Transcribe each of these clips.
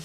I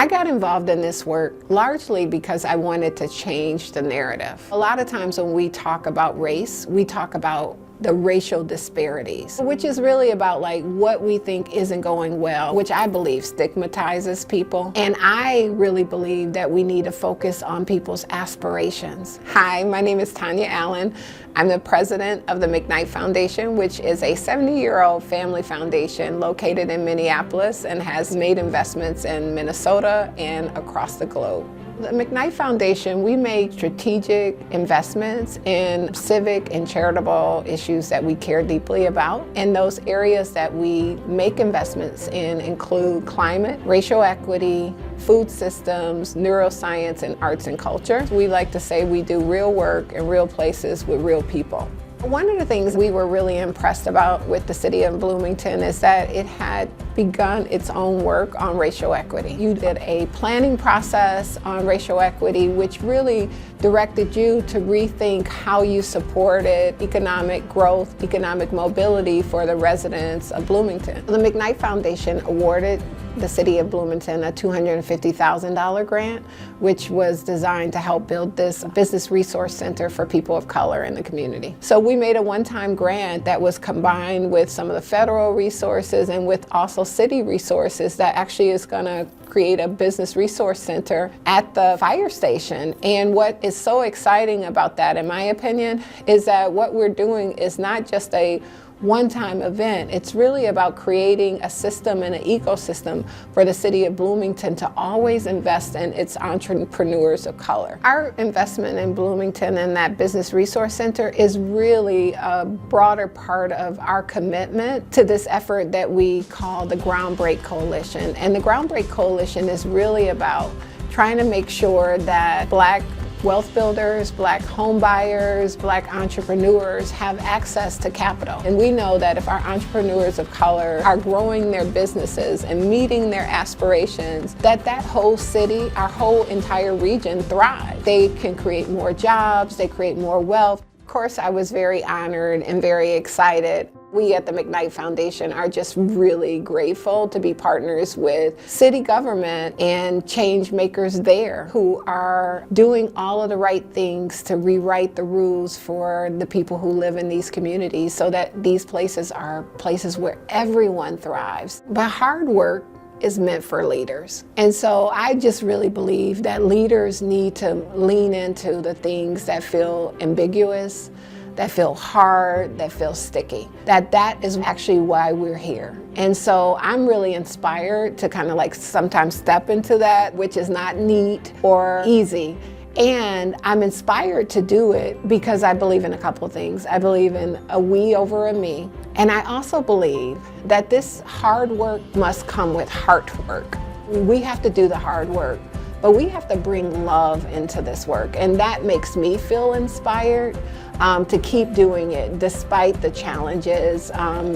got involved in this work largely because I wanted to change the narrative. A lot of times when we talk about race, we talk about the racial disparities, which is really about like what we think isn't going well, which I believe stigmatizes people. And I really believe that we need to focus on people's aspirations. Hi, my name is Tonya Allen. I'm the president of the McKnight Foundation, which is a 70-year-old family foundation located in Minneapolis and has made investments in Minnesota and across the globe. The McKnight Foundation, we make strategic investments in civic and charitable issues that we care deeply about. And those areas that we make investments in include climate, racial equity, food systems, neuroscience, and arts and culture. We like to say we do real work in real places with real people. One of the things we were really impressed about with the city of Bloomington is that it had begun its own work on racial equity. You did a planning process on racial equity, which really directed you to rethink how you supported economic growth, economic mobility for the residents of Bloomington. The McKnight Foundation awarded the city of Bloomington a $250,000 grant, which was designed to help build this business resource center for people of color in the community. So we made a one-time grant that was combined with some of the federal resources and with also city resources that actually is going to create a business resource center at the fire station. And what is so exciting about that, in my opinion, is that what we're doing is not just a one-time event. It's really about creating a system and an ecosystem for the city of Bloomington to always invest in its entrepreneurs of color. Our investment in Bloomington and that Business Resource Center is really a broader part of our commitment to this effort that we call the Groundbreak Coalition. And the Groundbreak Coalition is really about trying to make sure that Black wealth builders, Black home buyers, Black entrepreneurs have access to capital. And we know that if our entrepreneurs of color are growing their businesses and meeting their aspirations, that whole city, our whole entire region thrives. They can create more jobs, they create more wealth. Of course, I was very honored and very excited. We at the McKnight Foundation are just really grateful to be partners with city government and changemakers there who are doing all of the right things to rewrite the rules for the people who live in these communities so that these places are places where everyone thrives. But hard work is meant for leaders. And so I just really believe that leaders need to lean into the things that feel ambiguous, that feel hard, that feel sticky. That is actually why we're here. And so I'm really inspired to kind of like sometimes step into that, which is not neat or easy. And I'm inspired to do it because I believe in a couple of things. I believe in a we over a me. And I also believe that this hard work must come with heart work. We have to do the hard work, but we have to bring love into this work. And that makes me feel inspired to keep doing it despite the challenges,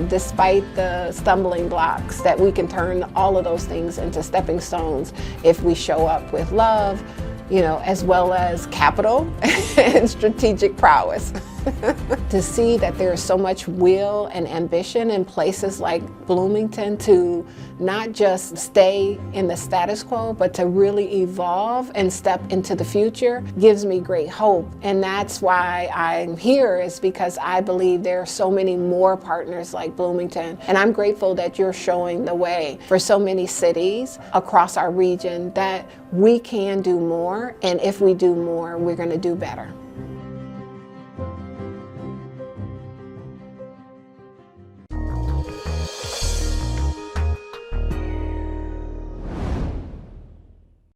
despite the stumbling blocks, that we can turn all of those things into stepping stones if we show up with love, you know, as well as capital and strategic prowess. To see that there is so much will and ambition in places like Bloomington to not just stay in the status quo, but to really evolve and step into the future gives me great hope. And that's why I'm here, is because I believe there are so many more partners like Bloomington. And I'm grateful that you're showing the way for so many cities across our region that we can do more. And if we do more, we're going to do better.